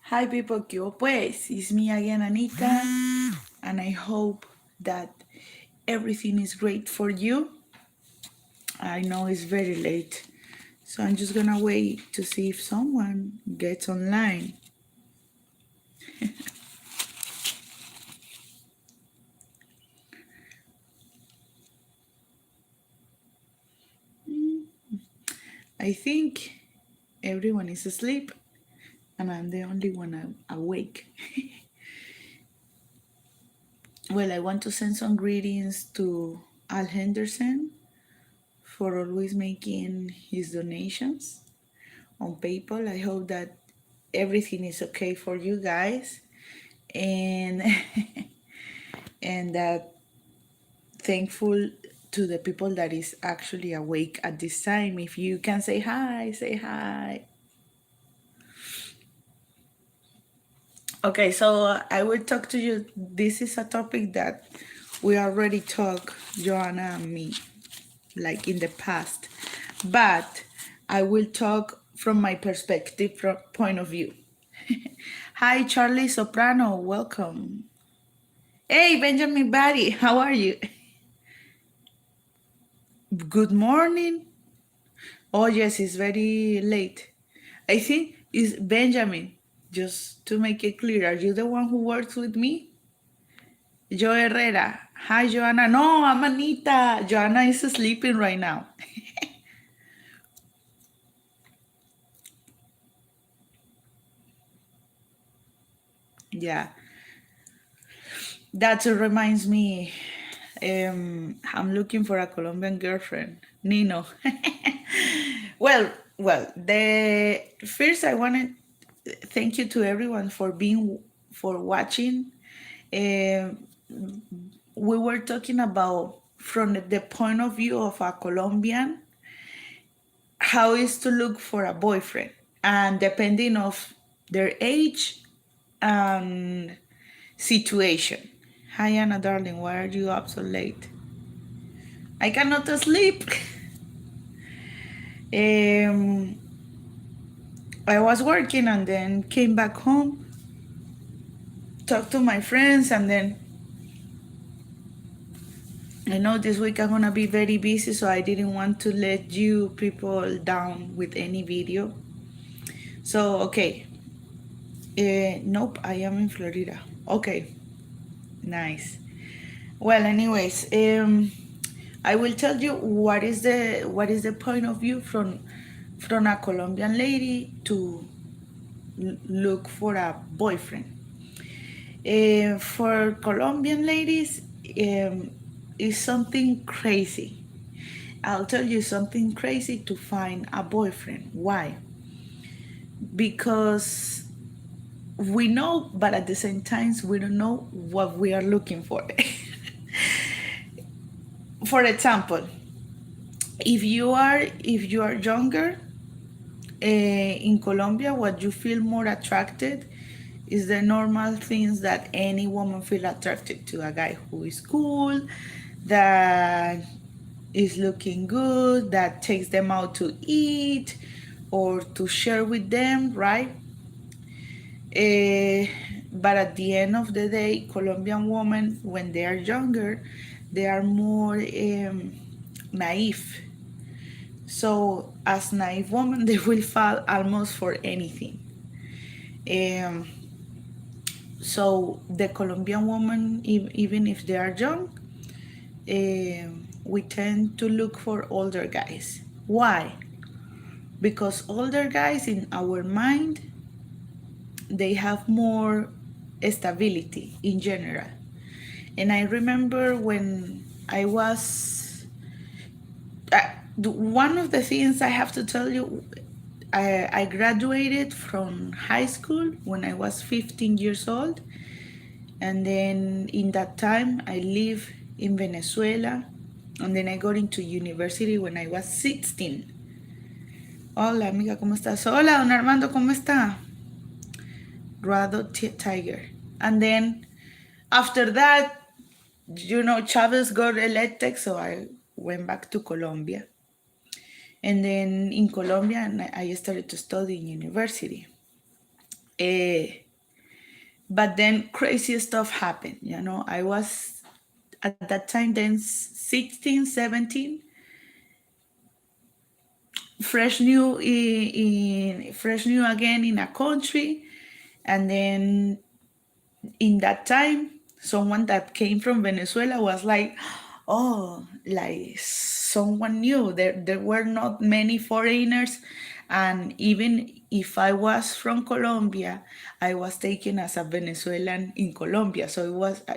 Hi people, ¿qué hubo, pues? It's me again, Anita, and I hope that everything is great for you. I know it's very late, so I'm just gonna wait to see if someone gets online. I think everyone is asleep, and I'm the only one awake. Well, I want to send some greetings to Al Henderson for always making his donations on PayPal. I hope that everything is okay for you guys, and and that thankful to the people that is actually awake at this time. If you can say hi, say hi. Okay, so I will talk to you. This is a topic that we already talked, Joanna and me, like in the past, but I will talk from my perspective, from point of view. Hi, Charlie Soprano, welcome. Hey, Benjamin Barry, how are you? Good morning. Oh, yes, it's very late. I think it's Benjamin. Just to make it clear, are you the one who works with me? Joe Herrera. Hi, Joanna. No, I'm Anita. Joanna is sleeping right now. Yeah, that reminds me. I'm looking for a Colombian girlfriend, Nino. well, the first I wanted thank you to everyone for watching. Um, we were talking about from the point of view of a Colombian, how is to look for a boyfriend, and depending of their age and situation. Hi Anna, darling, why are you up so late? I cannot sleep. um, I was working and then came back home, talked to my friends, and then I know this week I'm gonna be very busy, so I didn't want to let you people down with any video. So, okay. Nope, I am in Florida. Okay, nice. Well, anyways, I will tell you what is the point of view from a Colombian lady to look for a boyfriend. For Colombian ladies, is something crazy. I'll tell you something crazy to find a boyfriend. Why? Because we know, but at the same time, we don't know what we are looking for. For example, if you are younger, in Colombia, what you feel more attracted is the normal things that any woman feel attracted to: a guy who is cool, that is looking good, that takes them out to eat or to share with them, right? Eh, but at the end of the day, Colombian women, when they are younger, they are more naive. So, as naive women, they will fall almost for anything. Um, so, the Colombian woman, even if they are young, we tend to look for older guys. Why? Because older guys, in our mind, they have more stability in general. And I remember when I was, one of the things I have to tell you, I graduated from high school when I was 15 years old. And then in that time, I lived in Venezuela. And then I got into university when I was 16. Hola, amiga, ¿cómo estás? Hola, don Armando, ¿cómo está? Rado Tiger. And then after that, Chavez got elected, so I went back to Colombia. And then in Colombia, I started to study in university. Eh, but then crazy stuff happened. I was at that time then 16, 17, fresh new again in a country. And then in that time, someone that came from Venezuela was like, oh, like someone new. There were not many foreigners. And even if I was from Colombia, I was taken as a Venezuelan in Colombia. So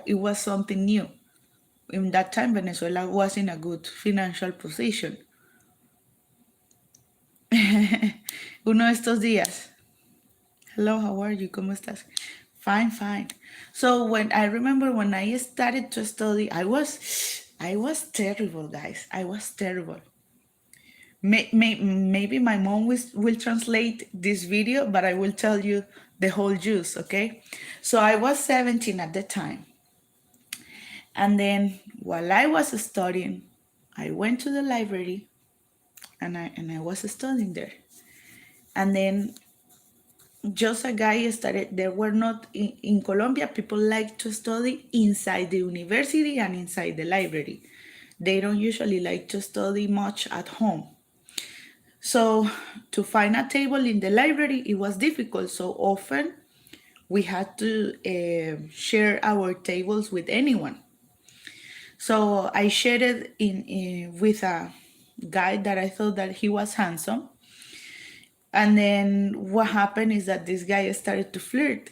it was something new. In that time, Venezuela was in a good financial position. Uno de estos días. Hello, how are you? ¿Cómo estás? Fine, fine. So when I remember when I started to study, I was terrible, guys. I was terrible. Maybe my mom will translate this video, but I will tell you the whole juice, okay? So I was 17 at the time. And then while I was studying, I went to the library and I was studying there. And then just a guy started, there were not, in Colombia, people like to study inside the university and inside the library. They don't usually like to study much at home. So to find a table in the library, it was difficult. So often we had to share our tables with anyone. So I shared it with a guy that I thought that he was handsome. And then what happened is that this guy started to flirt.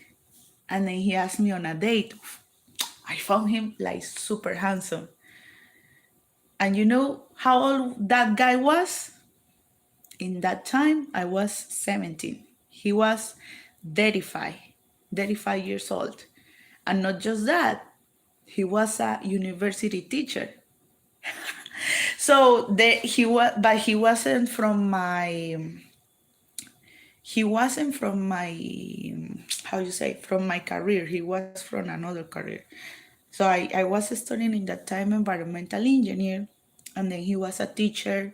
And then he asked me on a date. I found him like super handsome. And you know how old that guy was? In that time, I was 17. He was 35, 35 years old. And not just that, he was a university teacher. So but he wasn't from my, how you say, from my career. He was from another career. So I was studying in that time environmental engineer, and then he was a teacher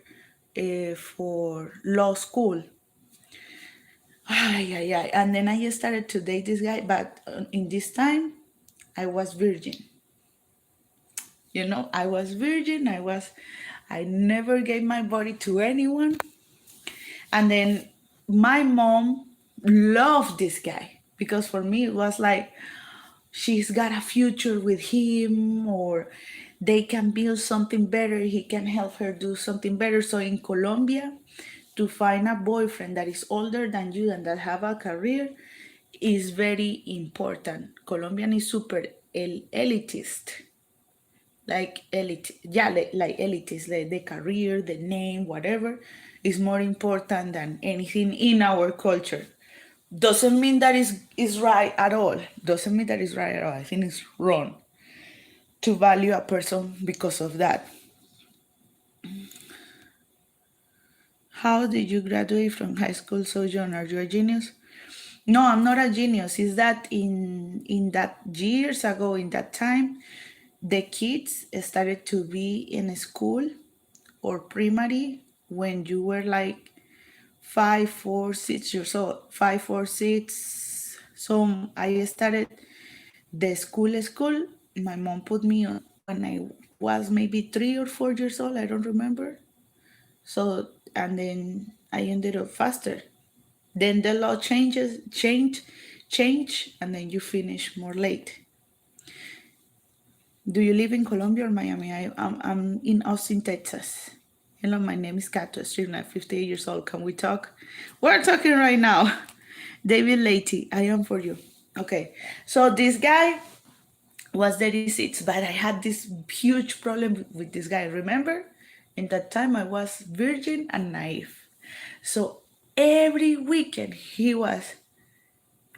for law school. Ay, ay, ay. And then I started to date this guy, but in this time, I was virgin. I was virgin. I never gave my body to anyone. And then my mom loved this guy because for me it was like, she's got a future with him, or they can build something better. He can help her do something better. So in Colombia, to find a boyfriend that is older than you and that have a career is very important. Colombian is super elitist. Like elite, yeah, like elitist. The career, the name, whatever is more important than anything in our culture. Doesn't mean that is right at all. Doesn't mean that is right at all. I think it's wrong to value a person because of that. How did you graduate from high school so young? Are you a genius? No, I'm not a genius. Is that in that years ago, in that time, the kids started to be in school or primary when you were like 5, 4, 6 years old. 5, 4, 6. So I started the school. My mom put me on when I was maybe 3 or 4 years old. I don't remember. So, and then I ended up faster. Then the law change, and then you finish more late. Do you live in Colombia or Miami? I'm in Austin, Texas. Hello, my name is Kato Stream. I'm 58 years old. Can we talk? We're talking right now. David Leite, I am for you. Okay, so this guy was 36, but I had this huge problem with this guy. Remember, in that time I was virgin and naive. So every weekend he was,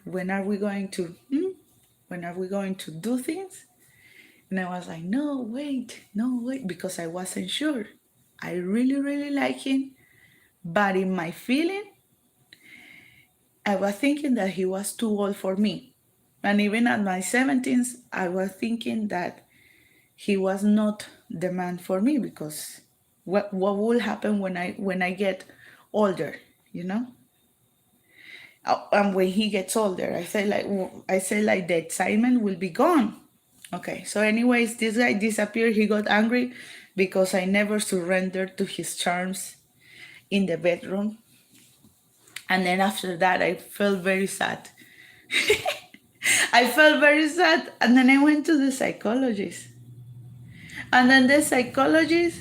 when are we going to, when are we going to do things? And I was like, no, wait, because I wasn't sure. I really, really like him, but in my feeling, I was thinking that he was too old for me. And even at my 17s, I was thinking that he was not the man for me, because what will happen when I get older, you know? And when he gets older, I say like the excitement will be gone. Okay, so anyways, this guy disappeared. He got angry because I never surrendered to his charms in the bedroom. And then after that, I felt very sad. I felt very sad. And then I went to the psychologist. And then the psychologist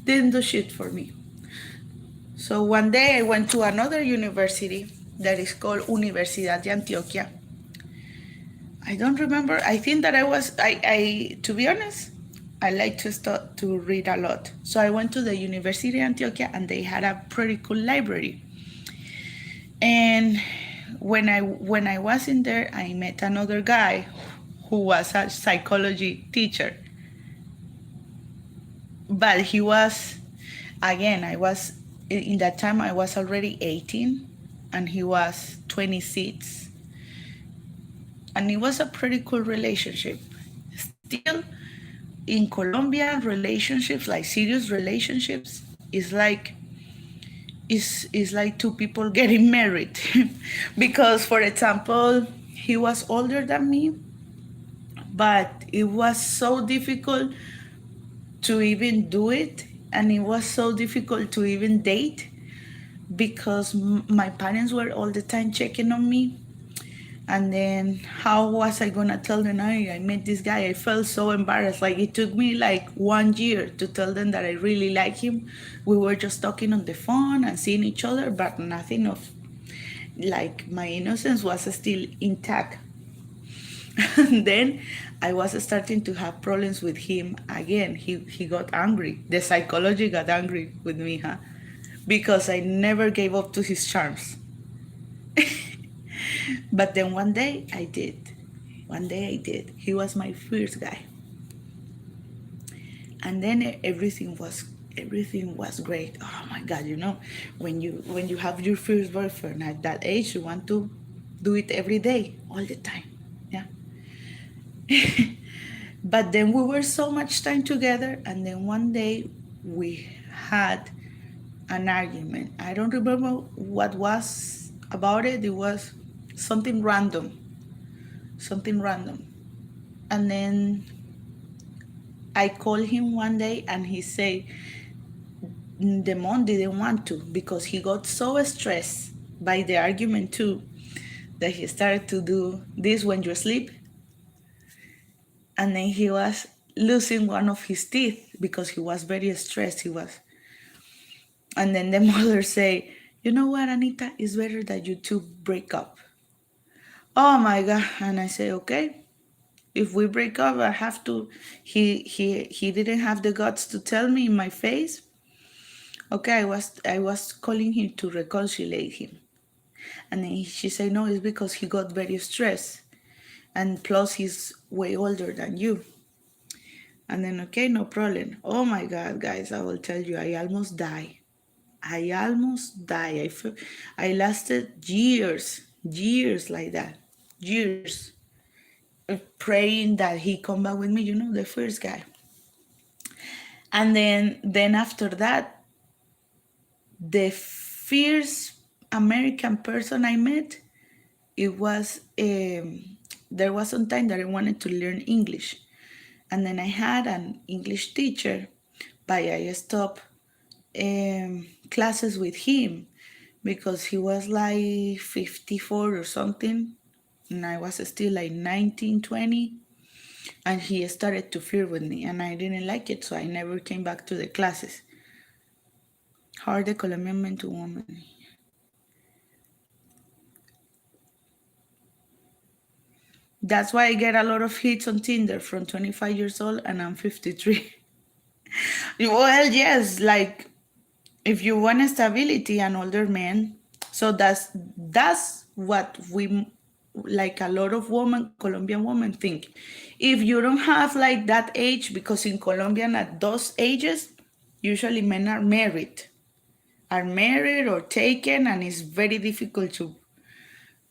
didn't do shit for me. So one day I went to another university that is called Universidad de Antioquia. I don't remember. I think that I to be honest, I like to start to read a lot. So I went to the University of Antioquia and they had a pretty cool library. And when I was in there, I met another guy who was a psychology teacher. But he was, again, I was, in that time I was already 18 and he was 26. And it was a pretty cool relationship. Still, in Colombia, relationships, like serious relationships, is like two people getting married. Because, for example, he was older than me, but it was so difficult to even do it, and it was so difficult to even date because my parents were all the time checking on me. And then how was I gonna tell them, I met this guy? I felt so embarrassed. Like it took me like 1 year to tell them that I really like him. We were just talking on the phone and seeing each other, but nothing of, like, my innocence was still intact. And then I was starting to have problems with him again. He got angry. The psychology got angry with me, huh? Because I never gave up to his charms. But then one day I did. One day I did. He was my first guy. And then everything was great. Oh my God, when you have your first boyfriend at that age, you want to do it every day, all the time. Yeah. But then we were so much time together, and then one day we had an argument. I don't remember what was about it. It was something random. Something random. And then I called him one day and he said the mom didn't want to because he got so stressed by the argument too that he started to do this when you sleep. And then he was losing one of his teeth because he was very stressed. And then the mother say, you know what, Anita, it's better that you two break up. Oh my God. And I say, okay, if we break up, I have to, he didn't have the guts to tell me in my face. Okay, I was calling him to reconcile him. And then she said, no, it's because he got very stressed. And plus he's way older than you. And then, okay, no problem. Oh my God, guys, I will tell you, I almost die. I lasted years like that. Years. Praying that he come back with me, the first guy. And then after that, the first American person I met, it was there was some time that I wanted to learn English, and then I had an English teacher, but I stopped classes with him because he was like 54 or something, and I was still like 19, 20. And he started to flirt with me, and I didn't like it, so I never came back to the classes. How are the Colombian men to women? That's why I get a lot of hits on Tinder from 25 years old and I'm 53. Well, yes, like if you want stability and older men, so that's what we, like, a lot of Colombian women think. If you don't have like that age, because in Colombian at those ages, usually men are married or taken, and it's very difficult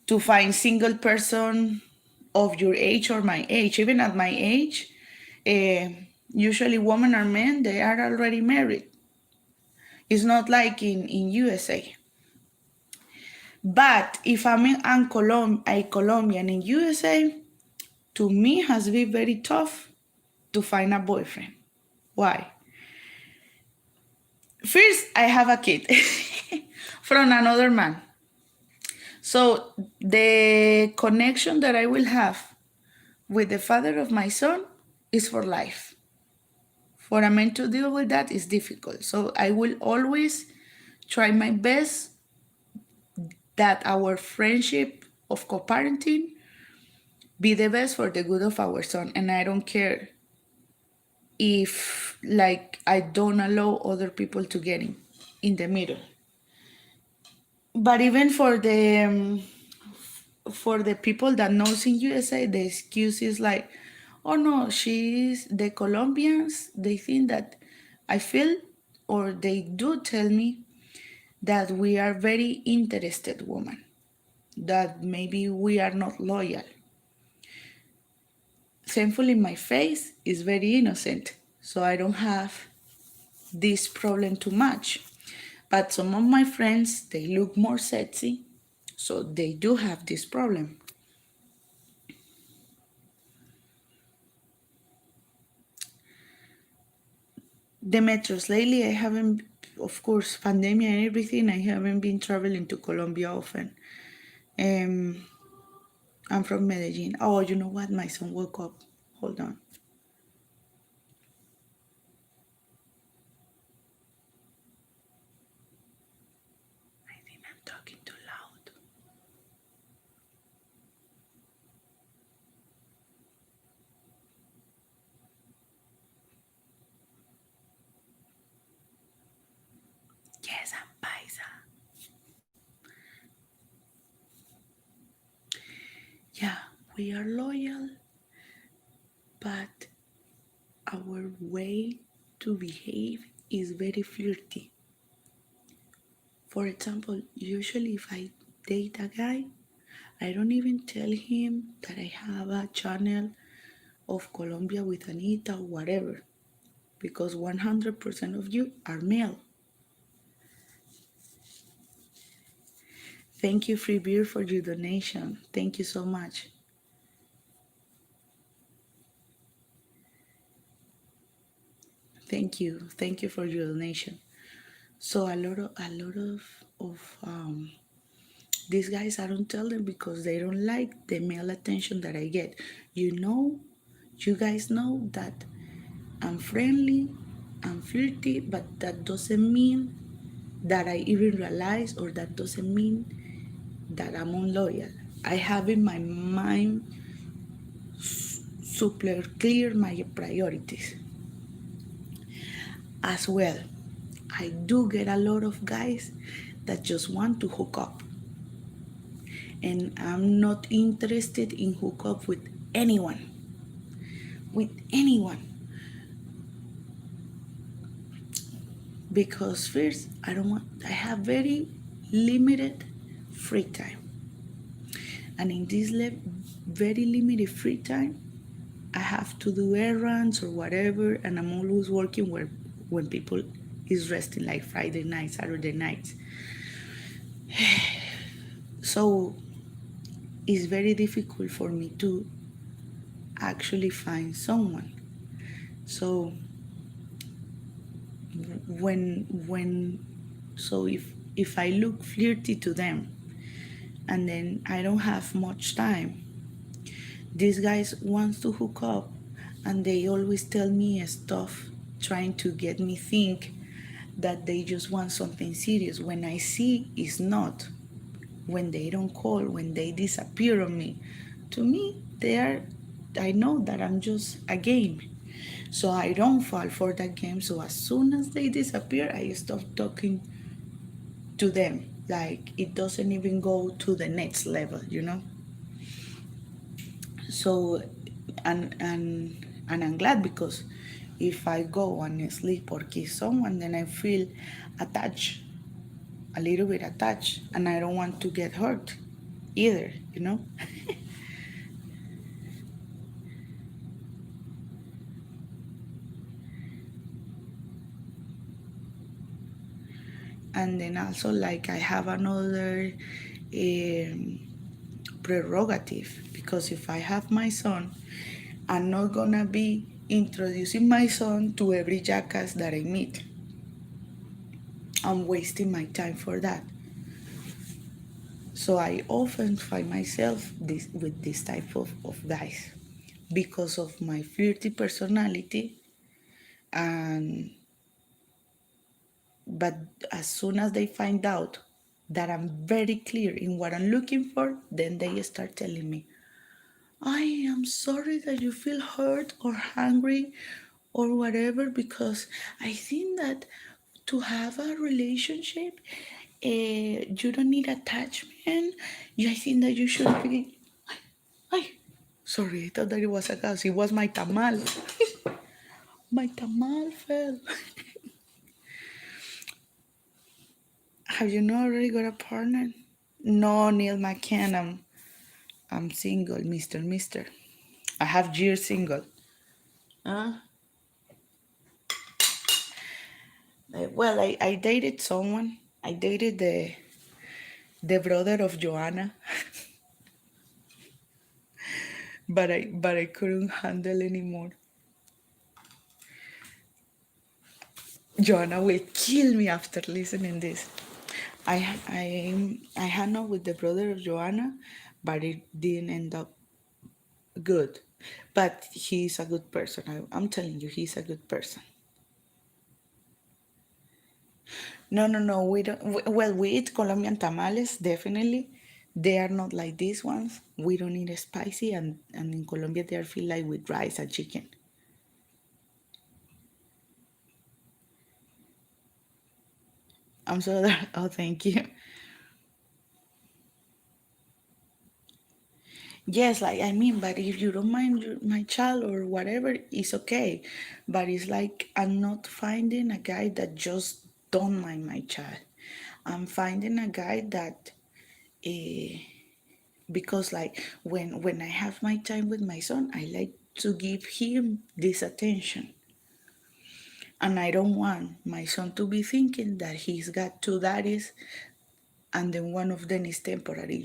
to find single person of your age or my age. Even at my age, uh, usually women or men, they are already married. It's not like in USA. But if I'm a Colombian in USA, to me has been very tough to find a boyfriend. Why? First, I have a kid from another man. So the connection that I will have with the father of my son is for life. For a man to deal with that is difficult. So I will always try my best that our friendship of co-parenting be the best for the good of our son. And I don't care if like I don't allow other people to get in the middle. But even for the people that knows in USA, the excuse is like, oh no, she's the Colombians. They think that I feel, or they do tell me that we are very interested woman, that maybe we are not loyal. Thankfully, my face is very innocent, so I don't have this problem too much. But some of my friends, they look more sexy, so they do have this problem. The metros lately, I haven't, of course, pandemic and everything, I haven't been traveling to Colombia often. I'm from Medellin. Oh, you know what? My son woke up. Hold on. I think I'm talking too loud. Yes, I'm paisa. Yeah, we are loyal, but our way to behave is very flirty. For example, usually if I date a guy, I don't even tell him that I have a channel of Colombia with Anita or whatever, because 100% of you are male. Thank you, Free Beer, for your donation. Thank you so much. Thank you for your donation. So a lot of these guys, I don't tell them because they don't like the male attention that I get. You know, you guys know that I'm friendly, I'm flirty, but that doesn't mean that I even realize, or that doesn't mean that I'm unloyal. I have in my mind super clear my priorities. As well, I do get a lot of guys that just want to hook up. And I'm not interested in hook up with anyone. With anyone. Because first, I have very limited free time. And in this very limited free time, I have to do errands or whatever, and I'm always working when people is resting, like Friday night, Saturday nights. So it's very difficult for me to actually find someone. So when so if I look flirty to them and then I don't have much time, these guys wants to hook up and they always tell me stuff trying to get me think that they just want something serious, when I see it's not. When they don't call, when they disappear on me, to me I know that I'm just a game. So I don't fall for that game. So as soon as they disappear, I stop talking to them. Like it doesn't even go to the next level, you know? So and I'm glad, because if I go and sleep or kiss someone, then I feel attached, a little bit attached, and I don't want to get hurt either, you know? And then also, like, I have another um, prerogative, because if I have my son, I'm not gonna be introducing my son to every jackass that I meet. I'm wasting my time for that. So I often find myself with this type of guys because of my flirty personality. And but as soon as they find out that I'm very clear in what I'm looking for, then they start telling me, I am sorry that you feel hurt or hungry or whatever, because I think that to have a relationship, you don't need attachment. I think that you should be. Ay, sorry, I thought that it was a gas. It was my tamal. My tamal fell. Have you not already got a partner? No, Neil McCann. I'm single, Mister. I have years single. Uh, well, I dated someone. I dated the brother of Joanna, but I couldn't handle anymore. Joanna will kill me after listening this. I hung out with the brother of Joanna, but it didn't end up good. But he's a good person. I'm telling you, he's a good person. No, no, no. We don't. Well, we eat Colombian tamales, definitely. They are not like these ones. We don't eat spicy, and in Colombia they are filled like with rice and chicken. I'm so that. Oh, thank you. Yes, like I mean, but if you don't mind my child or whatever, it's okay. But it's like I'm not finding a guy that just don't mind my child. I'm finding a guy that, uh, because like when I have my time with my son, I like to give him this attention, and I don't want my son to be thinking that he's got two daddies, and then one of them is temporary.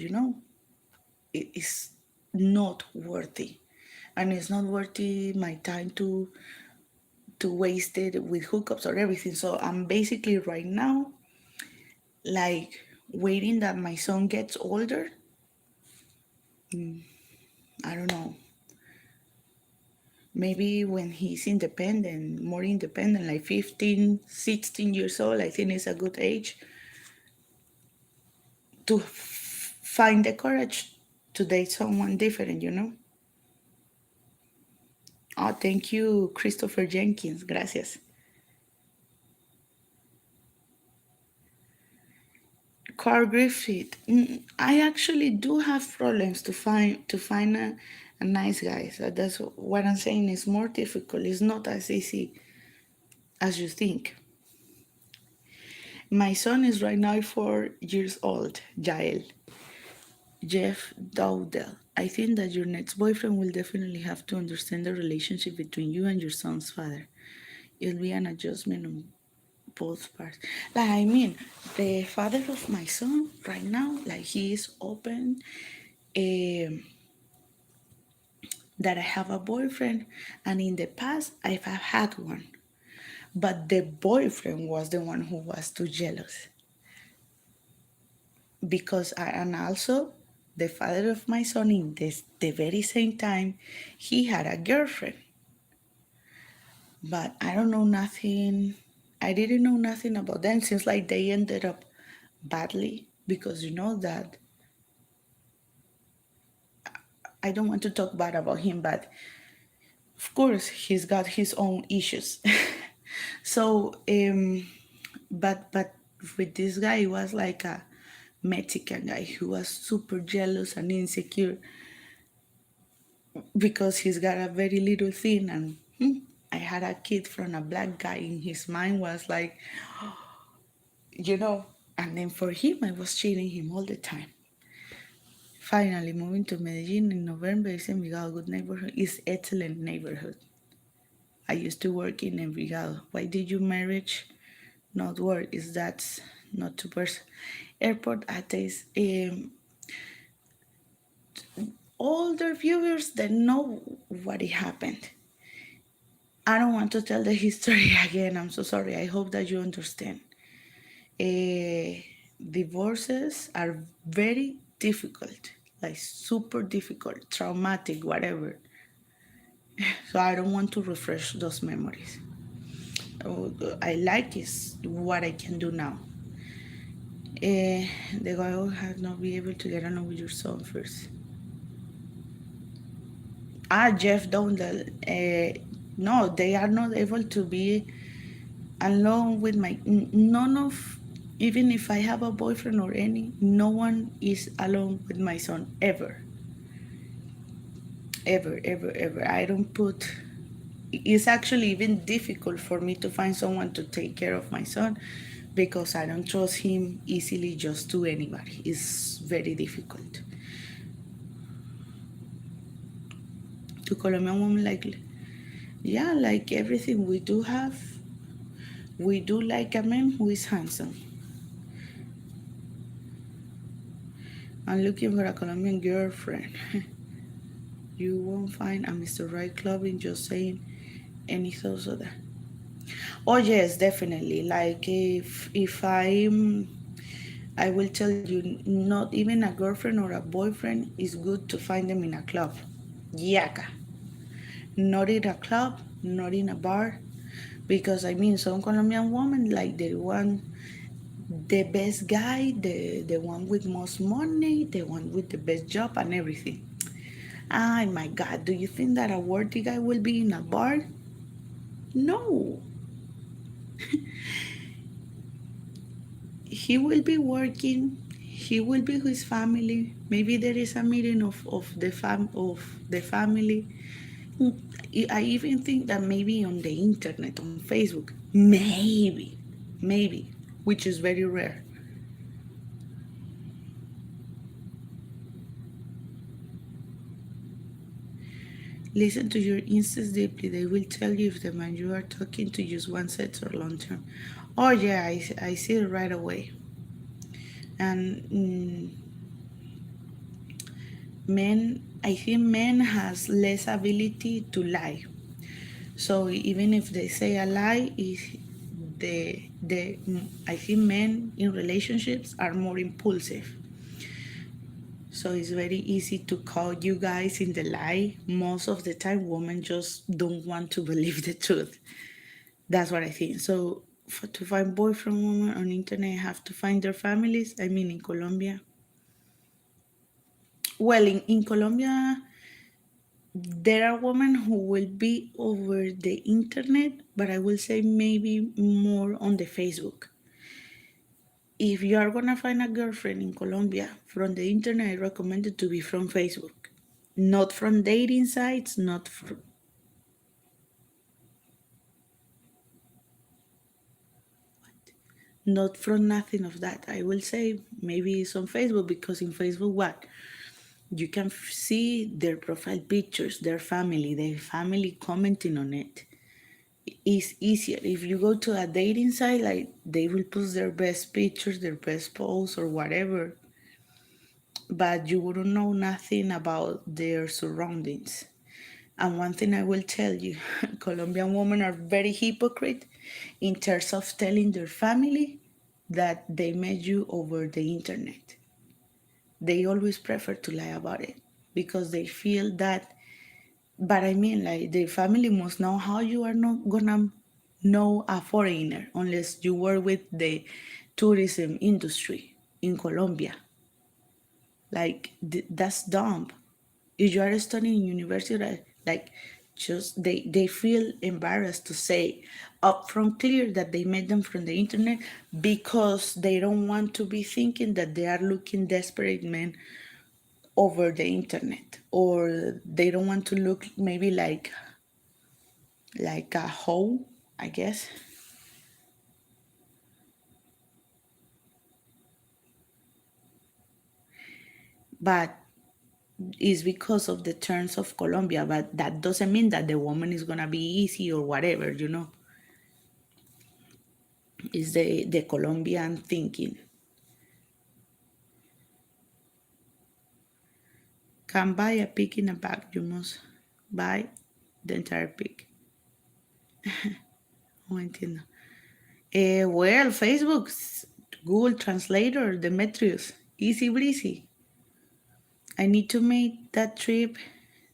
It is not worthy, and it's not worthy my time to waste it with hookups or everything. So I'm basically right now like waiting that my son gets older. I don't know, maybe when he's independent, more independent, like 15, 16 years old, I think it's a good age to find the courage to date someone different. Oh, thank you, Christopher Jenkins. Gracias. Carl Griffith. I actually do have problems to find a nice guy. So that's what I'm saying. It's more difficult. It's not as easy as you think. My son is right now 4 years old, Jael. Jeff Dowdell. I think that your next boyfriend will definitely have to understand the relationship between you and your son's father. It'll be an adjustment on both parts. Like, I mean, the father of my son right now, like, he is open, um, that I have a boyfriend, and in the past I've had one, but the boyfriend was the one who was too jealous, because and also the father of my son in the very same time, he had a girlfriend, but I don't know nothing. I didn't know nothing about them since like they ended up badly, because you know that I don't want to talk bad about him, but of course he's got his own issues. So but with this guy, he was like a Mexican guy who was super jealous and insecure because he's got a very little thing, and I had a kid from a black guy. In his mind was like, you know and then for him I was cheating him all the time. Finally moving to Medellin in November. It's Envigado, good neighborhood. It's excellent neighborhood. I used to work in Envigado. Why did you marriage not work? Is that not to person? airport at this. All the viewers that know what it happened. I don't want to tell the history again. I'm so sorry. I hope that you understand. Uh, Divorces are very difficult, like super difficult, traumatic, whatever. So I don't want to refresh those memories. I like is what I can do now. The guy who has not been able to get along with your son first. Jeff Dondell. No, they are not able to be alone with my. None of, even if I have a boyfriend or any, no one is alone with my son ever. Ever, ever, ever. I don't put. It's actually even difficult for me to find someone to take care of my son because I don't trust him easily just to anybody. It's very difficult. To Colombian women, like, yeah, like everything we do have, we do like a man who is handsome. I'm looking for a Colombian girlfriend. You won't find a Mr. Right club in just saying any thoughts of that. Oh yes, definitely. Like if I will tell you, not even a girlfriend or a boyfriend is good to find them in a club. Yaka. Not in a club, not in a bar. Because I mean, some Colombian women, like they want the best guy, the one with most money, the one with the best job and everything. Oh my God, do you think that a worthy guy will be in a bar? No. He will be working, he will be with his family. Maybe there is a meeting of the family. I even think that maybe on the internet, on Facebook, maybe, which is very rare. Listen to your instincts deeply. They will tell you if the man you are talking to use one set or long term. Oh yeah, I see it right away. And men, I think men has less ability to lie. So even if they say a lie, is the I think men in relationships are more impulsive. So it's very easy to call you guys in the lie. Most of the time, women just don't want to believe the truth. That's what I think. So to find boyfriend women on internet, have to find their families. I mean, in Colombia. Well, in Colombia, there are women who will be over the internet, but I will say maybe more on the Facebook. If you are gonna find a girlfriend in Colombia from the internet, I recommend it to be from Facebook, not from dating sites, not from nothing of that. I will say maybe it's on Facebook because in Facebook, what you can see their profile pictures, their family commenting on it. It's easier if you go to a dating site, like they will post their best pictures, their best posts or whatever, but you wouldn't know nothing about their surroundings. And one thing I will tell you, Colombian women are very hypocrite in terms of telling their family that they met you over the internet. They always prefer to lie about it because they feel that, but I mean, like, the family must know how you are not gonna know a foreigner unless you work with the tourism industry in Colombia. Like, that's dumb. If you are studying in university, like, just they feel embarrassed to say upfront clear that they met them from the internet because they don't want to be thinking that they are looking desperate men over the internet, or they don't want to look maybe like a hoe, I guess. But it's because of the terms of Colombia, but that doesn't mean that the woman is gonna be easy or whatever. It's the Colombian thinking. Can't buy a pig in a bag. You must buy the entire pig. No entiendo. Well, Facebook, Google Translator, Demetrius. Easy breezy. I need to make that trip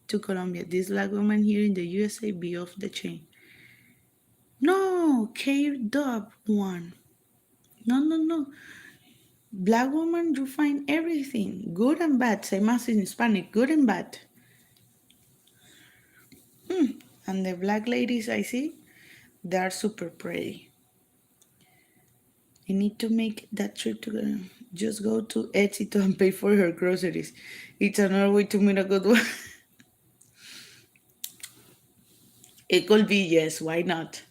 to Colombia. This black woman here in the USA be off the chain. No, K-Dub one. No. Black woman, you find everything, good and bad. Same as in Hispanic, good and bad. And the black ladies I see, they are super pretty. I need to make that trip to just go to Éxito and pay for her groceries. It's another way to meet a good one. It could be, yes, why not?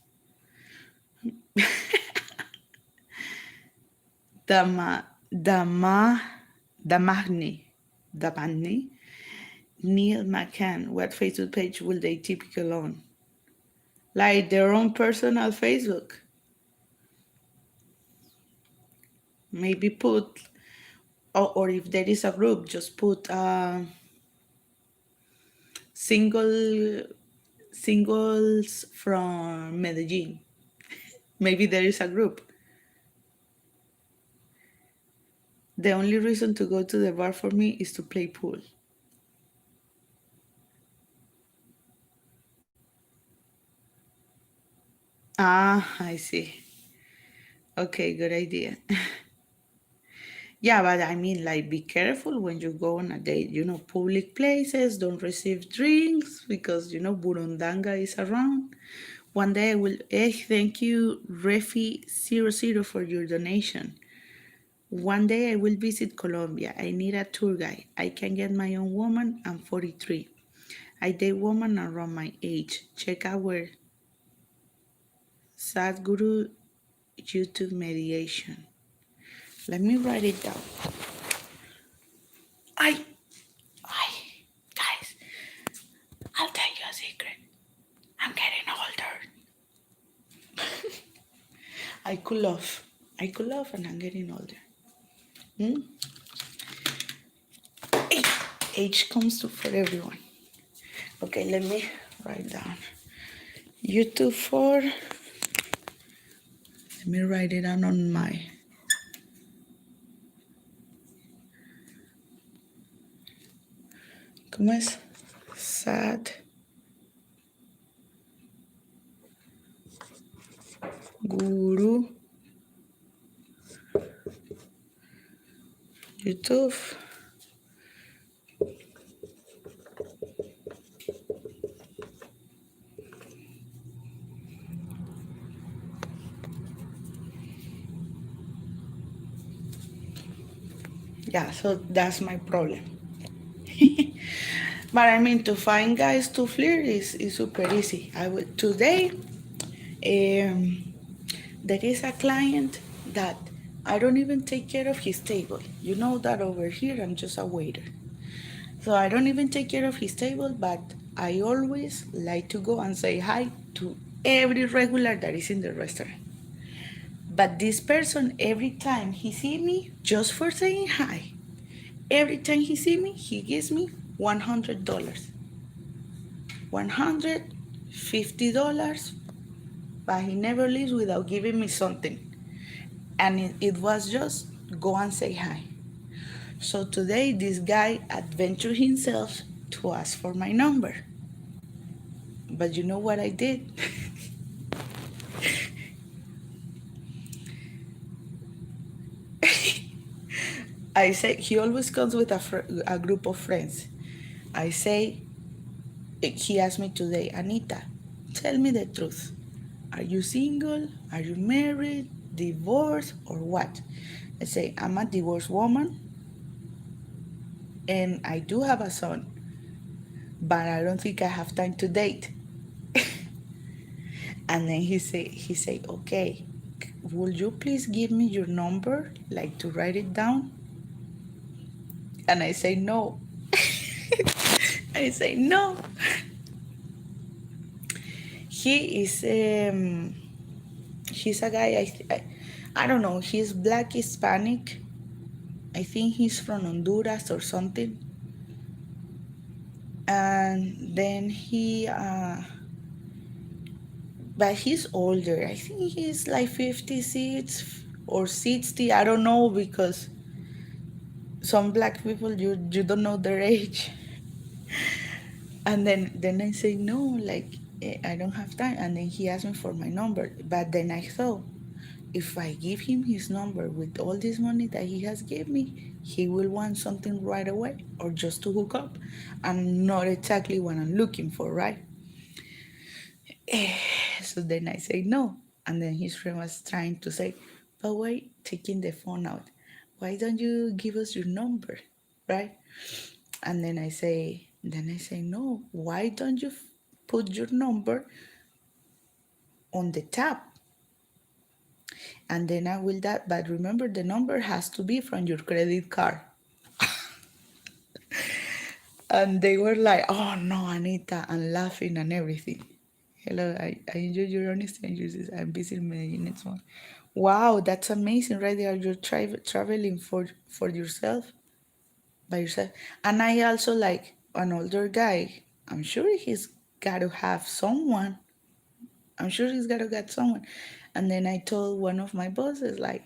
Dama, Dama, Damagni, Neil McCann. What Facebook page will they typically on? Like their own personal Facebook. Maybe put, or if there is a group, just put singles from Medellin. Maybe there is a group. The only reason to go to the bar for me is to play pool. Ah, I see. Okay, good idea. Yeah, but I mean, like, be careful when you go on a date. Public places, don't receive drinks because, Burundanga is around. One day I will, thank you, Refi00 for your donation. One day I will visit Colombia. I need a tour guide. I can get my own woman. I'm 43. I date women around my age. Check our Sadhguru YouTube mediation. Let me write it down. I, guys, I'll tell you a secret. I'm getting older. I could love and I'm getting older. Age comes for everyone. Okay, let me write down. YouTube for, let me write it down on my, ¿cómo es? Sad Guru YouTube. Yeah, so that's my problem. But I mean, to find guys to flirt is super easy. Today, there is a client that I don't even take care of his table. You know that over here, I'm just a waiter. So I don't even take care of his table, but I always like to go and say hi to every regular that is in the restaurant. But this person, every time he see me, just for saying hi, every time he see me, he gives me $100. $150, but he never leaves without giving me something. And it was just go and say hi. So today, this guy adventured himself to ask for my number. But you know what I did? I say, he always comes with a group of friends. I say, he asked me today, Anita, tell me the truth. Are you single? Are you married? Divorced? Or what? I say, I'm a divorced woman and I do have a son, but I don't think I have time to date. And then he say, okay, will you please give me your number, like to write it down? And I say, no. I say, no. He is, he's a guy, I don't know, he's black Hispanic. I think he's from Honduras or something. And then but he's older. I think he's like 56 or 60. I don't know because some black people you don't know their age. And then I say no, like I don't have time. And then he asked me for my number. But then I thought, if I give him his number with all this money that he has gave me, he will want something right away or just to hook up, and not exactly what I'm looking for, right? So then I say no. And then his friend was trying to say, but why taking the phone out? Why don't you give us your number? Right? And then I say, no, why don't you put your number on the tab? And then I will that, but remember the number has to be from your credit card. And they were like, oh no, Anita, and laughing and everything. Hello, I enjoy your honesty and yours. I'm busy in Medellin next month. Wow, that's amazing, right there. You're traveling for yourself, by yourself. And I also like an older guy. I'm sure he's got to have someone. I'm sure he's got to get someone. And then I told one of my bosses, like,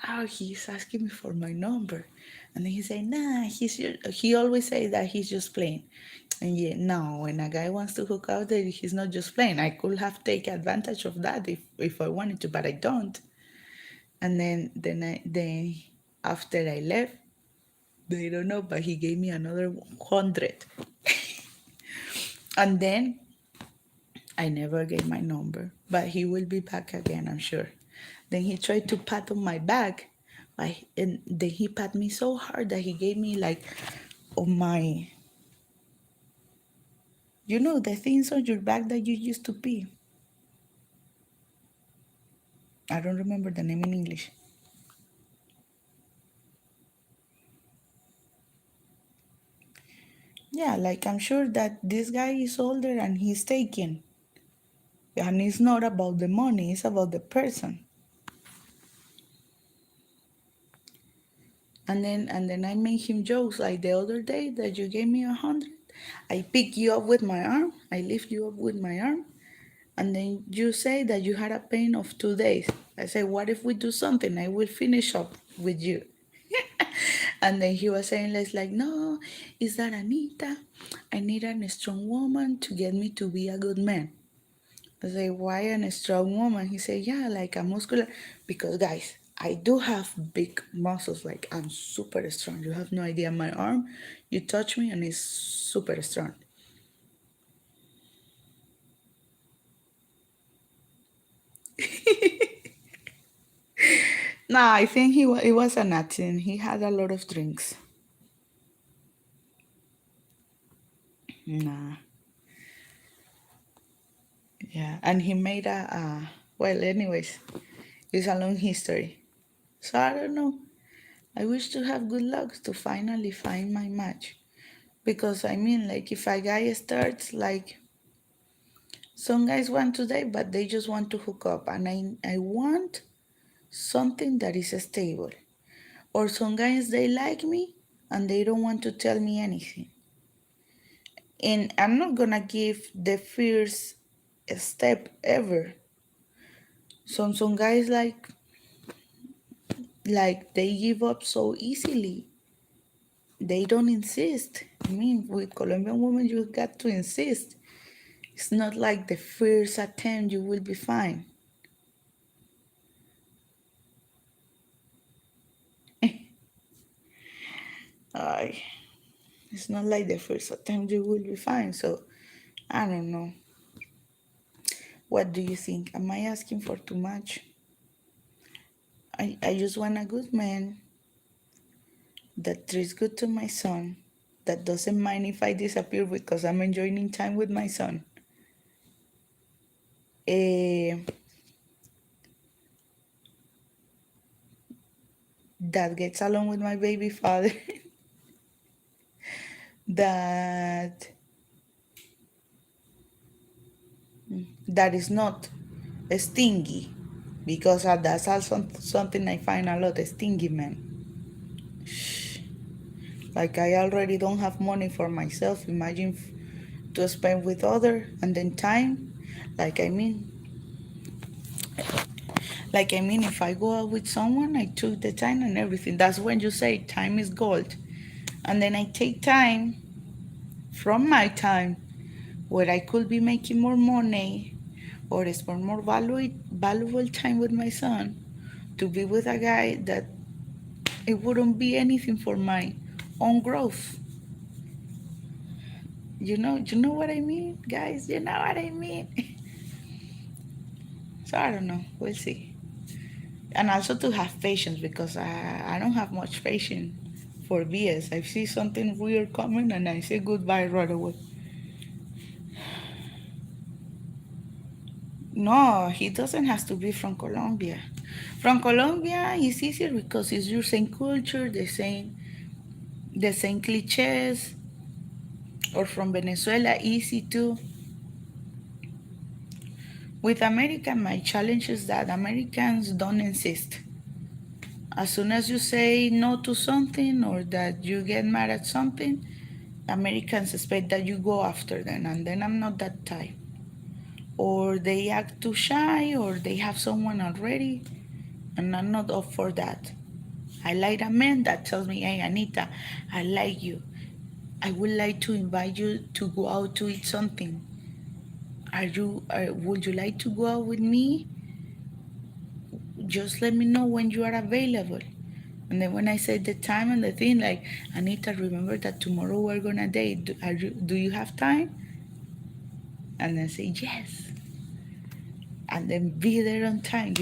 oh, he's asking me for my number. And then he said, nah, he always say that he's just playing. And yeah, no, when a guy wants to hook up, then he's not just playing. I could have taken advantage of that if I wanted to, but I don't. And then after I left, they don't know, but he gave me another 100. And then I never gave my number, but he will be back again, I'm sure. Then he tried to pat on my back, and then he pat me so hard that he gave me like on my, the things on your back that you used to pee. I don't remember the name in English. Yeah, like I'm sure that this guy is older and he's taken. And it's not about the money, it's about the person. And then I made him jokes like the other day that you gave me 100. I pick you up with my arm, I lift you up with my arm, and then you say that you had a pain of 2 days. I say, what if we do something? I will finish up with you. And then he was saying, "Let's like, no, is that Anita? I need a strong woman to get me to be a good man." I say, why a strong woman? He said, yeah, like a muscular. Because guys, I do have big muscles. Like I'm super strong. You have no idea. My arm, you touch me and it's super strong. Nah, I think it was an accident. He had a lot of drinks. Nah, yeah. And he made well, anyways, it's a long history. So I don't know. I wish to have good luck to finally find my match. Because I mean, like, if a guy starts, like, some guys want today, but they just want to hook up. And I want something that is stable. Or some guys, they like me and they don't want to tell me anything. And I'm not gonna give the first step ever. Some guys like they give up so easily. They don't insist. I mean, with Colombian women, you got to insist. It's not like the first attempt you will be fine. I It's not like the first attempt you will be fine. So I don't know. What do you think? Am I asking for too much? I just want a good man that treats good to my son, that doesn't mind if I disappear because I'm enjoying time with my son. Eh, that gets along with my baby father. that that is not stingy, because that's also something I find a lot, a stingy man. Like I already don't have money for myself. Imagine to spend with other and then time. Like I mean, if I go out with someone, I took the time and everything. That's when you say time is gold. And then I take time from my time where I could be making more money or spend more valuable time with my son to be with a guy that it wouldn't be anything for my own growth. You know what I mean, guys? You know what I mean? So I don't know. We'll see. And also to have patience because I don't have much patience for BS. I see something weird coming and I say goodbye right away. No, he doesn't have to be from Colombia. From Colombia, it's easier because it's your same culture, the same cliches. Or from Venezuela, easy too. With America, my challenge is that Americans don't insist. As soon as you say no to something or that you get mad at something, Americans expect that you go after them, and then I'm not that type. Or they act too shy, or they have someone already, and I'm not up for that. I like a man that tells me, hey, Anita, I like you. I would like to invite you to go out to eat something. Would you like to go out with me? Just let me know when you are available. And then when I say the time and the thing, like, Anita, remember that tomorrow we're gonna date. Do you have time? And then say yes. And then be there on time.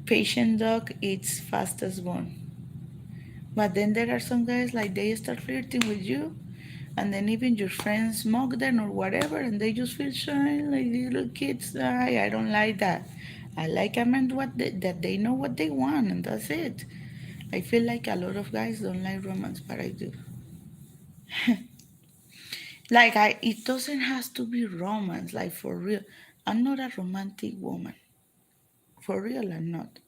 Patient dog eats fastest bone. But then there are some guys like they start flirting with you, and then even your friends mock them or whatever, and they just feel shy like little kids. I don't like that. I like a man that they know what they want, and that's it. I feel like a lot of guys don't like romance, but I do. Like it doesn't have to be romance, like for real. I'm not a romantic woman. For real, I'm not.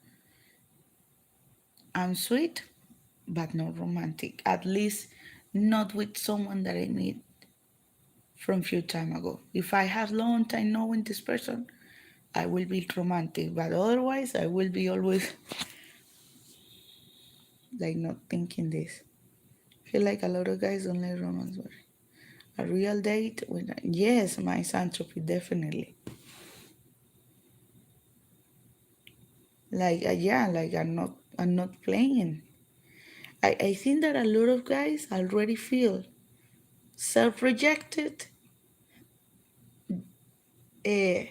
I'm sweet, but not romantic. At least not with someone that I meet from few time ago. If I have long time knowing this person, I will be romantic. But otherwise, I will be always like not thinking this. I feel like a lot of guys don't like romance. But a real date, yes, my misanthropy definitely. Like yeah, like I'm not playing. I think that a lot of guys already feel self-rejected, uh,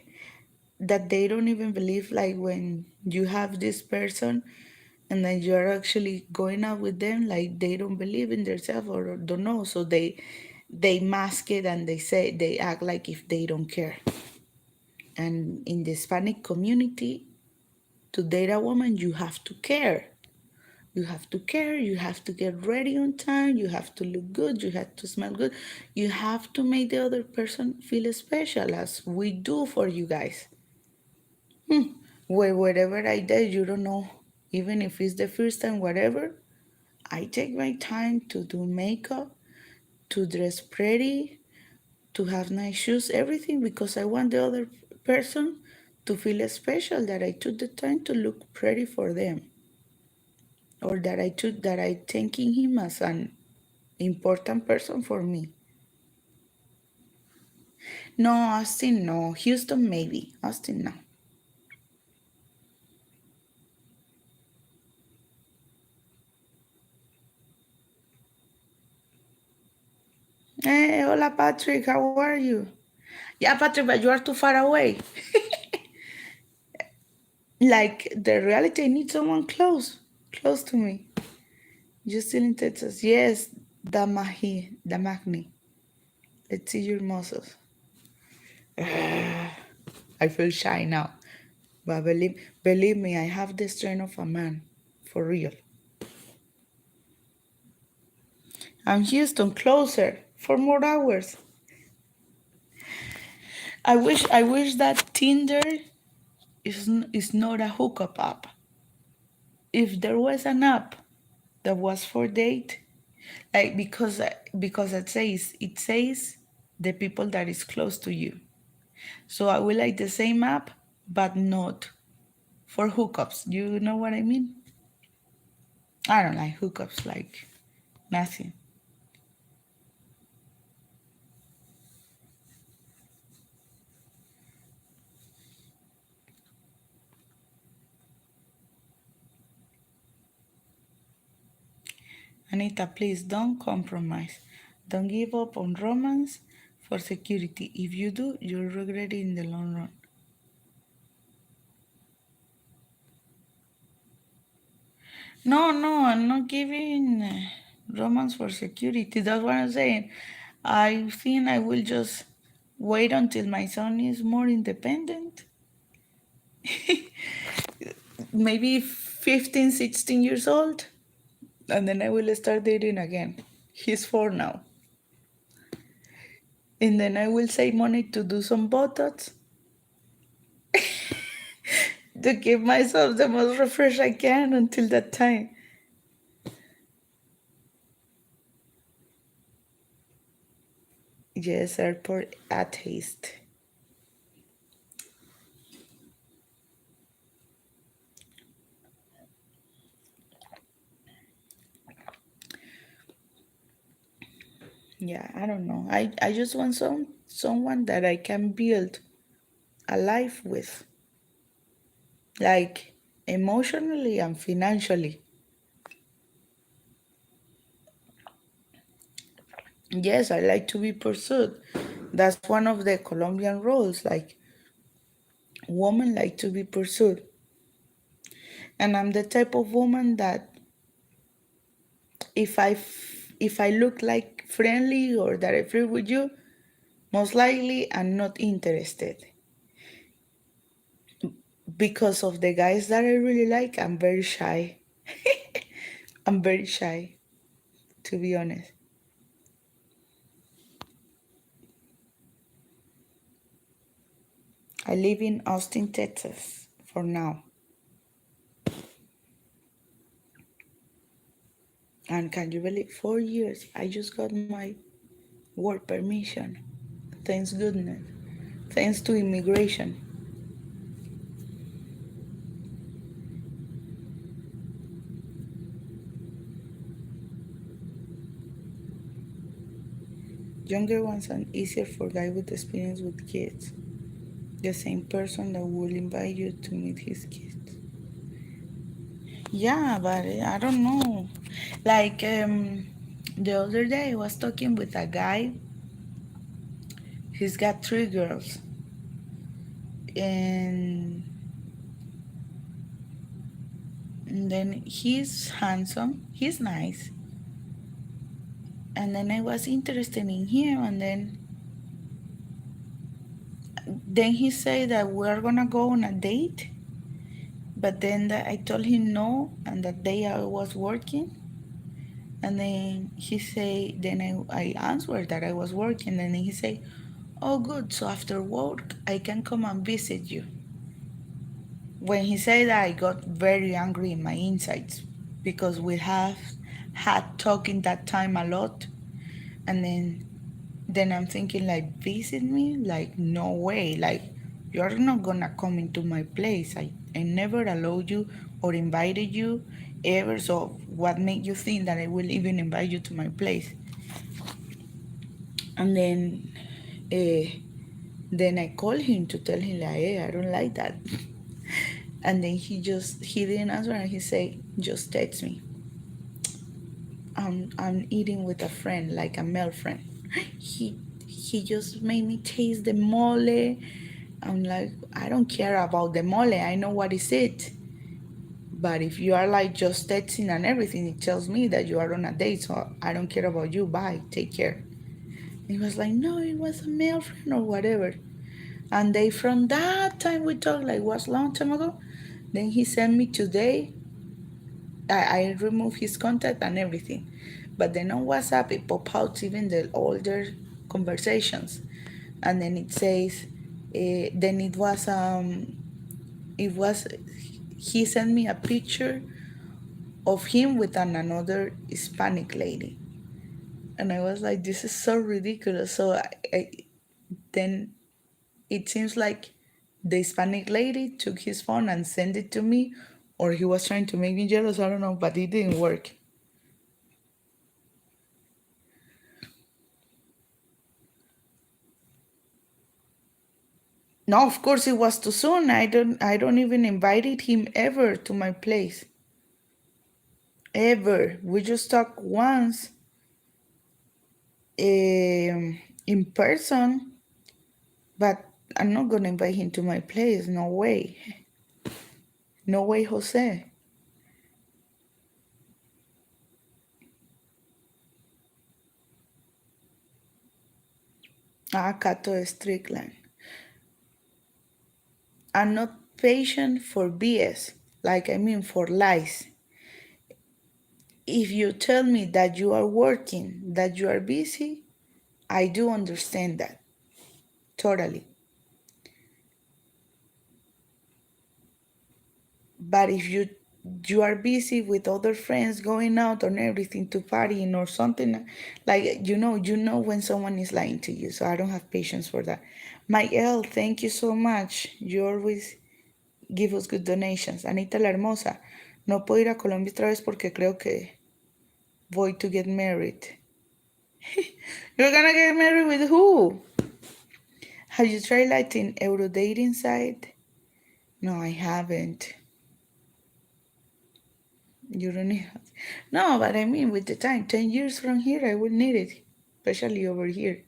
that they don't even believe like when you have this person and then you're actually going out with them, like they don't believe in themselves or don't know, so they mask it and they act like if they don't care. And in the Hispanic community, to date a woman, you have to care. You have to care, you have to get ready on time, you have to look good, you have to smell good, you have to make the other person feel special, as we do for you guys. Whatever I did, you don't know, even if it's the first time, whatever, I take my time to do makeup, to dress pretty, to have nice shoes, everything, because I want the other person to feel special, that I took the time to look pretty for them, or that I thanking him as an important person for me. No, Austin, no. Houston, maybe. Austin, no. Hey, hola, Patrick. How are you? Yeah, Patrick, but you are too far away. Like, the reality, I need someone close to me. You're still in Texas. Yes, Damagni. Let's see your muscles. I feel shy now. But believe me, I have the strength of a man. For real. I'm Houston, closer. 4 more hours. I wish that Tinder is not a hookup app. If there was an app that was for date, like because it says the people that is close to you. So I will like the same app, but not for hookups. You know what I mean? I don't like hookups, like nothing. Anita, please don't compromise. Don't give up on romance for security. If you do, you'll regret it in the long run. No, no, I'm not giving romance for security. That's what I'm saying. I think I will just wait until my son is more independent. Maybe 15, 16 years old. And then I will start dating again. He's 4 now. And then I will save money to do some Botox to give myself the most refresh I can until that time. Yes, airport atheist. Yeah, I don't know. I just want someone that I can build a life with, like emotionally and financially. Yes, I like to be pursued. That's one of the Colombian rules. Like women like to be pursued, and I'm the type of woman that if I look like friendly or that I flirt with you, most likely I'm not interested. Because of the guys that I really like, I'm very shy. I'm very shy, to be honest. I live in Austin, Texas for now. And can you believe 4 years? I just got my work permission. Thanks goodness. Thanks to immigration. Younger ones are easier for guys with experience with kids. The same person that will invite you to meet his kids. Yeah, but I don't know. Like the other day I was talking with a guy. He's got 3 girls. And then he's handsome, he's nice. And then I was interested in him, and then he said that we're gonna go on a date. But then I told him no, and that day I was working. And then he said, then I answered that I was working, and then he said, "Oh, good. So after work, I can come and visit you." When he said that, I got very angry in my insides because we have had talking that time a lot, and then I'm thinking like, visit me? Like, no way. Like, you're not gonna come into my place. I never allowed you or invited you ever. So what made you think that I will even invite you to my place? And then I called him to tell him like, hey, I don't like that. And then he didn't answer, and he said, just text me. I'm eating with a friend, like a male friend. He just made me taste the mole. I'm like, I don't care about the mole. I know what is it. But if you are like just texting and everything, it tells me that you are on a date. So I don't care about you. Bye. Take care. And he was like, no, it was a male friend or whatever. And they from that time we talked, like was long time ago. Then he sent me today. I removed his contact and everything. But then on WhatsApp it pop out even the older conversations. And then it says then it was he sent me a picture of him with another Hispanic lady. And I was like, this is so ridiculous. So then it seems like the Hispanic lady took his phone and sent it to me, or he was trying to make me jealous. I don't know, but it didn't work. No, of course it was too soon. I don't even invited him ever to my place. Ever. We just talked once in person, but I'm not gonna invite him to my place. No way. No way, Jose. Ah, Cato Strickland. I'm not patient for BS. Like, I mean, for lies. If you tell me that you are working, that you are busy, I do understand that. Totally. But if you are busy with other friends going out and everything to partying or something, like you know when someone is lying to you. So I don't have patience for that. My L, thank you so much. You always give us good donations. Anita la Hermosa, no puedo ir a Colombia otra vez porque creo que voy to get married. You're gonna get married with who? Have you tried like an Euro dating site? No, I haven't. You don't need. No, but I mean, with the time, 10 years from here, I will need it, especially over here.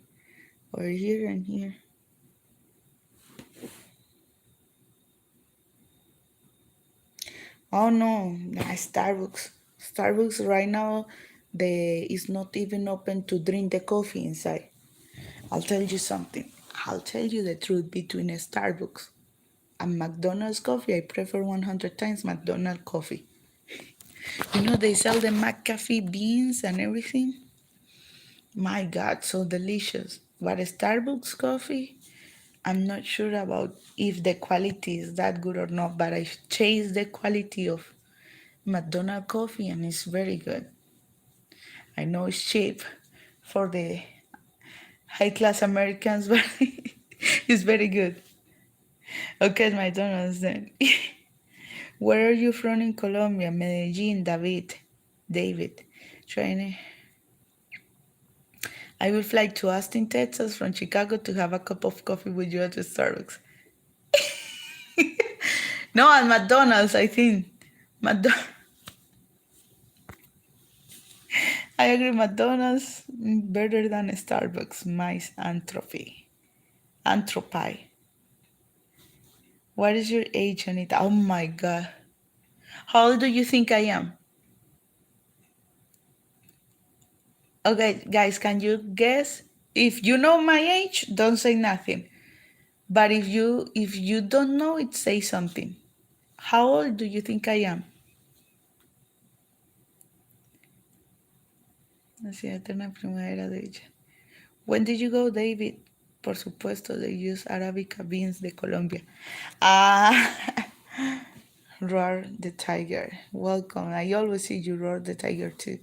Over here and here. Oh no, nah, Starbucks. Starbucks right now, they is not even open to drink the coffee inside. I'll tell you something. I'll tell you the truth between a Starbucks and McDonald's coffee. I prefer 100 times McDonald's coffee. You know, they sell the McCafe beans and everything. My God, so delicious. But Starbucks coffee, I'm not sure about if the quality is that good or not, but I chased the quality of McDonald's coffee and it's very good. I know it's cheap for the high class Americans, but it's very good. Okay, McDonald's then. Where are you from in Colombia? Medellin, David. David. Trying. I will fly to Austin, Texas from Chicago to have a cup of coffee with you at the Starbucks. No, at McDonald's, I think. McDonald's. I agree, McDonald's better than Starbucks. My anthropy. Anthropy. What is your age, Anita? Oh my God. How old do you think I am? Okay, guys, can you guess? If you know my age, don't say nothing. But if you don't know it, say something. How old do you think I am? Así eterna primavera de ella. When did you go, David? Por supuesto, they use Arabica beans de Colombia. Ah, Roar the Tiger. Welcome. I always see you roar the tiger too.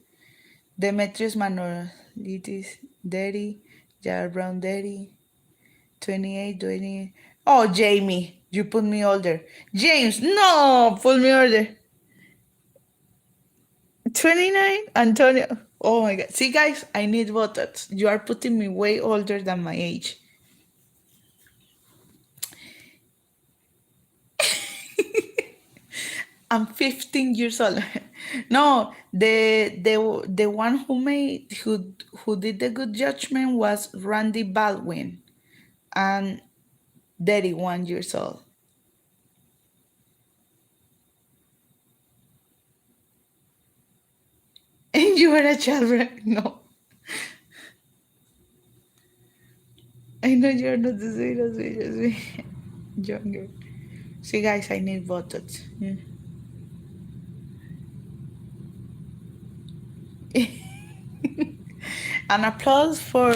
Demetrius Manolitis, Daddy, Jar Brown Daddy, 28, 20. Oh, Jamie, you put me older. James, no, put me older. 29, Antonio. Oh my God. See, guys, I need Botox. You are putting me way older than my age. I'm 15 years old. No, the one who did the good judgment was Randy Baldwin, and 31 years old. And you were a child, right? No, I know you're not the same as me, younger. See, guys, I need Botox. Yeah. An applause for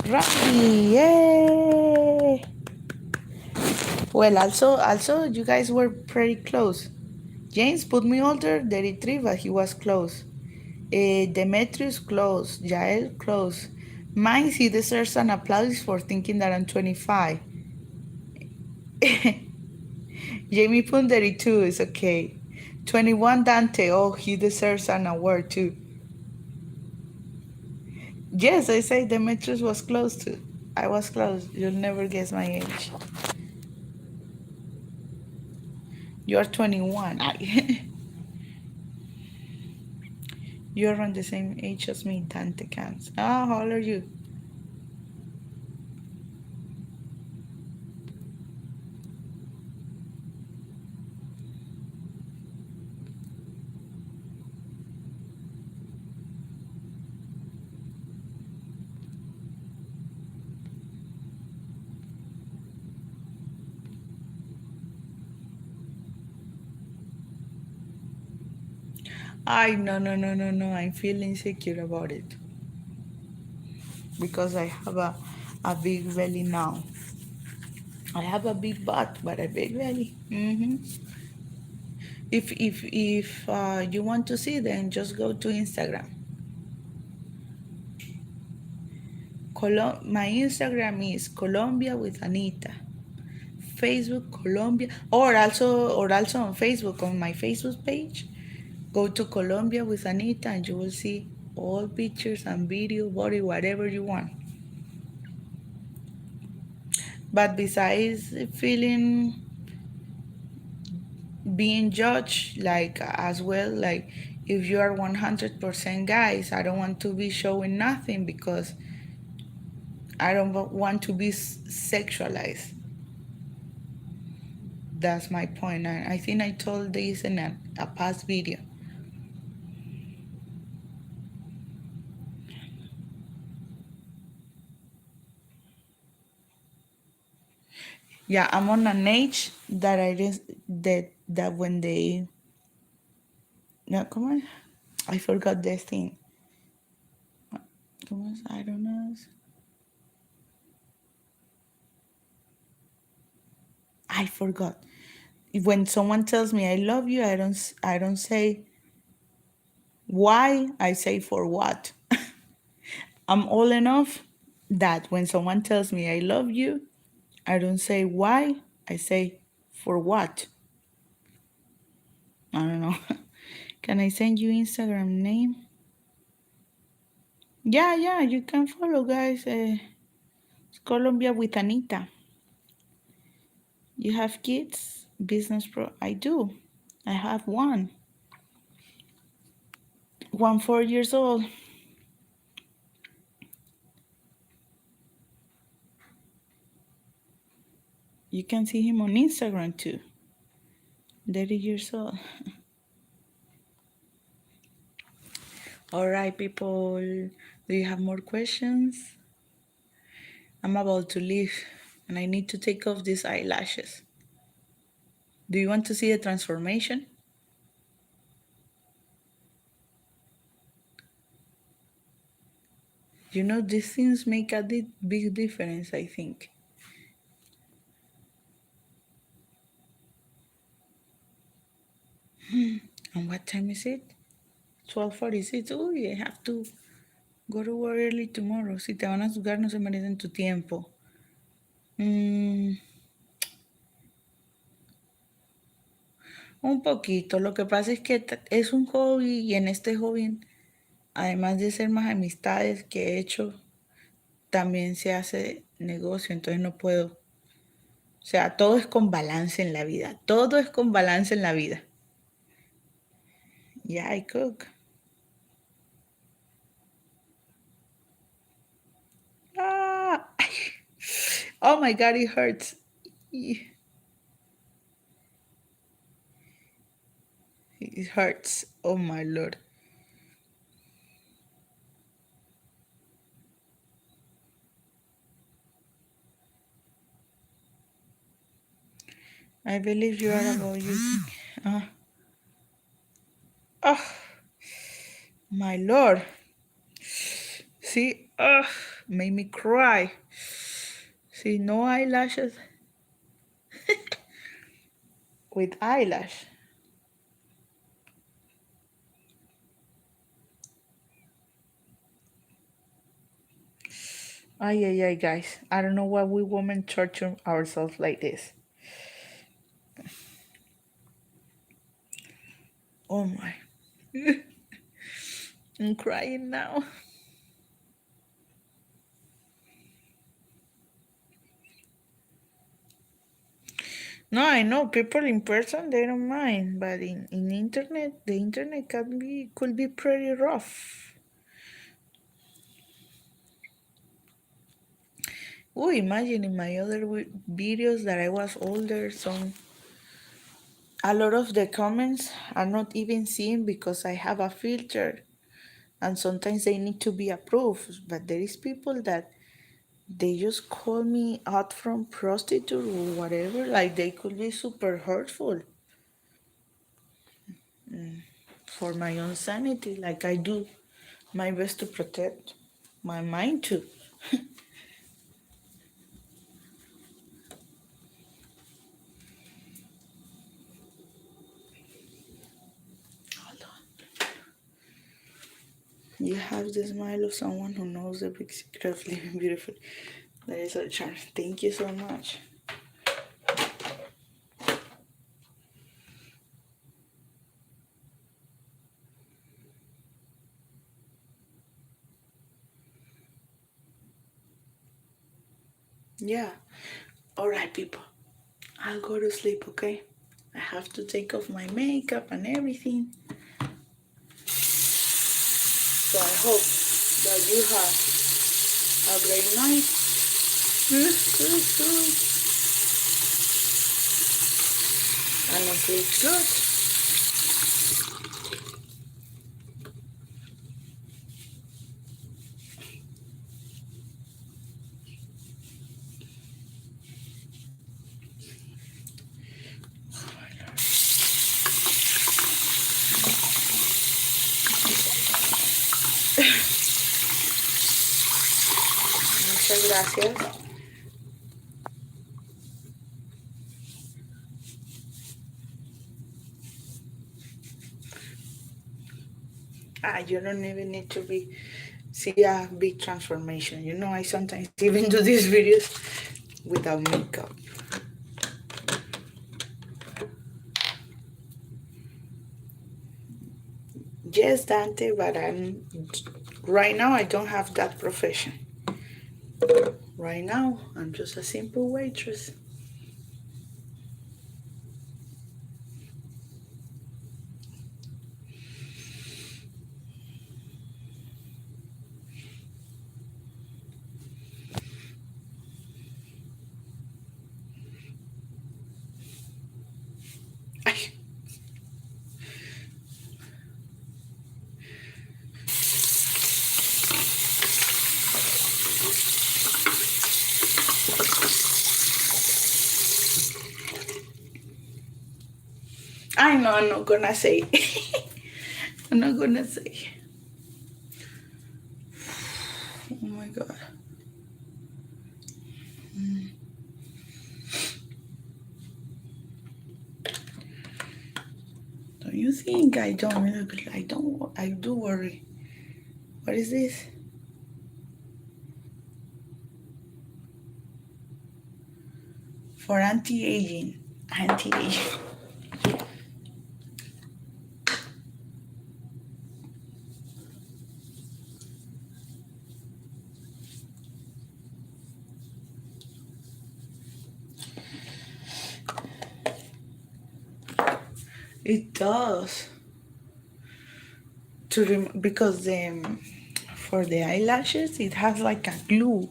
Randy! Yay! Well, also, you guys were pretty close. James put me older, 33, but he was close. Demetrius close. Jael close. Mine, he deserves an applause for thinking that I'm 25. Jamie put 32 is okay. 21 Dante, oh, he deserves an award too. Yes, I say Demetrius was close to. I was close. You'll never guess my age. You're 21. You're around the same age as me, Dante counts. Ah, how old are you? I no no no no no. I'm feeling insecure about it because I have a big belly now. I have a big butt, but a big belly. If you want to see, then just go to Instagram. My Instagram is Colombia with Anita. Facebook Colombia, or also on Facebook on my Facebook page. Go to Colombia with Anita, and you will see all pictures and video, body, whatever you want. But besides feeling being judged, like as well, like if you are 100% guys, I don't want to be showing nothing because I don't want to be sexualized. That's my point. I think I told this in a past video. Yeah, I'm on an age that I just that when they no, come on, I forgot this thing. Come on, I don't know. I forgot. When someone tells me I love you, I don't say why. I say for what. I'm old enough that when someone tells me I love you, I don't say why. I say for what. I don't know. Can I send you Instagram name? Yeah, yeah, you can follow, guys. It's Colombia with Anita. You have kids? Business pro? I do. I have one 4 years old. You can see him on Instagram too. 30 years old. All right, people. Do you have more questions? I'm about to leave and I need to take off these eyelashes. Do you want to see the transformation? You know, these things make a big difference, I think. And what time is it? 12:46. Uy, I have to go to work early tomorrow. Si te van a juzgar, no se merecen tu tiempo. Mm, un poquito. Lo que pasa es que es un hobby y en este hobby, además de ser más amistades que he hecho, también se hace negocio, entonces no puedo. O sea, todo es con balance en la vida. Todo es con balance en la vida. Yeah, I cook. Ah, oh my God, it hurts. It hurts. Oh my Lord. I believe you are about using. Uh, oh, my Lord. See, made me cry. See, no eyelashes with eyelash. Ay, ay, ay, guys. I don't know why we women torture ourselves like this. Oh my. I'm crying now. No, I know people in person they don't mind, but in internet, the internet could be pretty rough. Oh, imagine in my other videos that I was older, some a lot of the comments are not even seen because I have a filter, and sometimes they need to be approved. But there is people that they just call me out from prostitute or whatever, like they could be super hurtful for my own sanity. Like I do my best to protect my mind too. Hold on. You have the smile of someone who knows the big secret of living beautiful. That is a charm. Thank you so much. Yeah. All right, people. I'll go to sleep, okay? I have to take off my makeup and everything. So I hope that you have a great night. And sleep good. Muchas gracias. You don't even need to be see a big transformation. You know, I sometimes even do these videos without makeup. Yes, Dante, but I'm right now I don't have that profession. Right now, I'm just a simple waitress. I know I'm not gonna say. I'm not gonna say. Oh my god. Don't you think I don't look? I don't. I do worry. What is this? For anti-aging. Anti-aging. It does. Because for the eyelashes it has like a glue,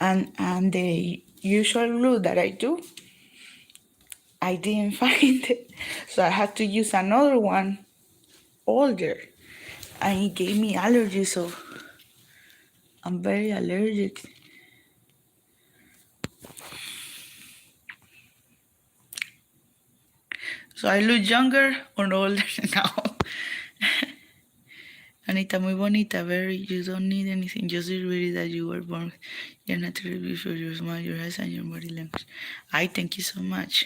and the usual glue that I do, I didn't find it, so I had to use another one older, and it gave me allergies, so I'm very allergic. So I look younger or older now. Anita, muy bonita, very. You don't need anything. Just really that you were born. You're naturally beautiful. Your smile, your eyes, and your body language. I thank you so much.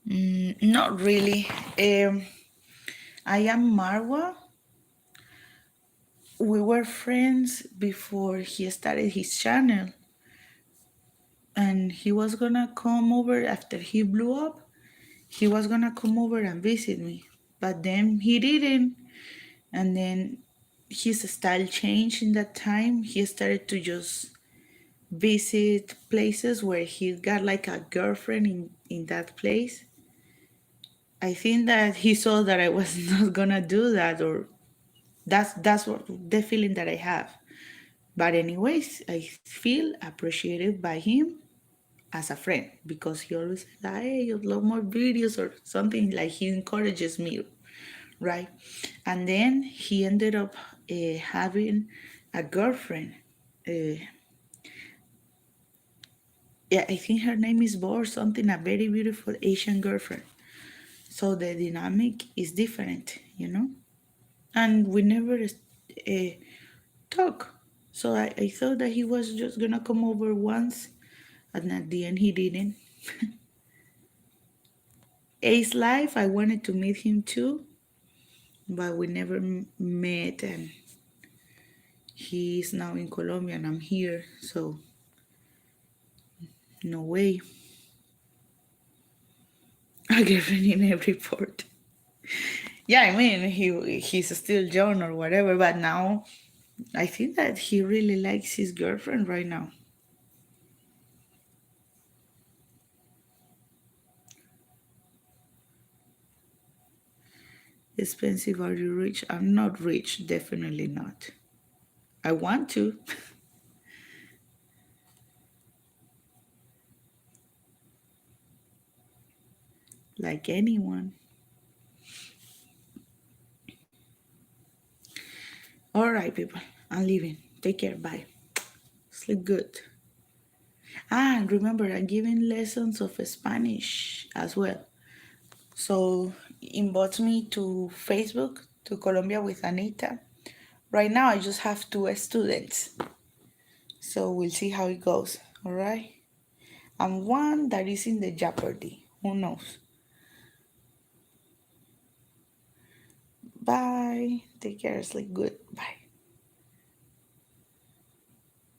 Not really. I am Marwa. we were friends before he started his channel, and he was gonna come over after he blew up. He was gonna come over and visit me, but then he didn't. And then his style changed in that time. He started to just visit places where he got like a girlfriend in that place. I think that he saw that I was not gonna do that, or that's what the feeling that I have. But anyways, I feel appreciated by him as a friend because he always says, "Hey, you love more videos," or something like he encourages me, right? And then he ended up having a girlfriend. Uh, yeah, I think her name is Bo or something. A very beautiful Asian girlfriend. So the dynamic is different, And we never talk. So I thought that he was just gonna come over once, and at the end he didn't. Ace Life, I wanted to meet him too, but we never met, and he is now in Colombia and I'm here, so no way. A girlfriend in every port. Yeah, I mean he's still young or whatever, but now I think that he really likes his girlfriend right now. Expensive, are you rich? I'm not rich, definitely not. I want to. Like anyone. All right, people. I'm leaving. Take care. Bye. Sleep good. Ah, and remember, I'm giving lessons of Spanish as well. So inbox me to Facebook to Colombia with Anita. Right now, I just have two students. So we'll see how it goes. All right. And one that is in the Jeopardy. Who knows? Bye. Take care. Sleep good. Bye.